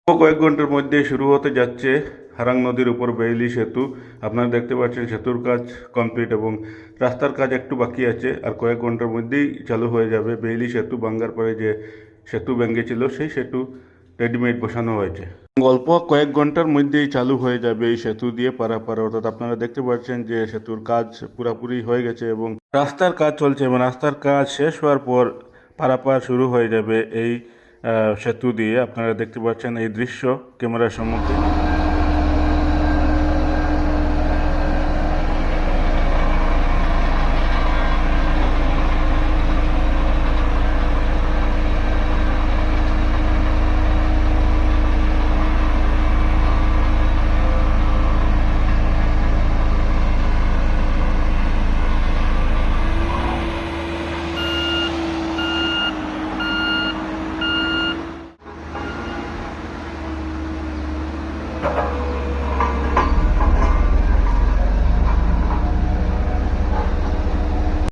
কয়েক ঘন্টার মধ্যে শুরু হতে যাচ্ছে হারাং নদীর উপর বেইলি সেতু। আপনারা দেখতে পাচ্ছেন সেতুর কাজ কমপ্লিট এবং রাস্তার কাজ একটু বাকি আছে, আর কয়েক ঘন্টার মধ্যেই চালু হয়ে যাবে। বেইলি সেতু ভাঙ্গার পরে যে সেতু ভেঙেছিল সেই সেতু রেডিমেড বসানো হয়েছে। অল্প কয়েক ঘন্টার মধ্যেই চালু হয়ে যাবে এই সেতু দিয়ে পারাপার। অর্থাৎ আপনারা দেখতে পাচ্ছেন যে সেতুর কাজ পুরোপুরি হয়ে গেছে এবং রাস্তার কাজ চলছে এবং রাস্তার কাজ শেষ হওয়ার পর পারাপার শুরু হয়ে যাবে এই সেতু দিয়ে। আপনারা দেখতে পাচ্ছেন এই দৃশ্য ক্যামেরার সম্মুখে।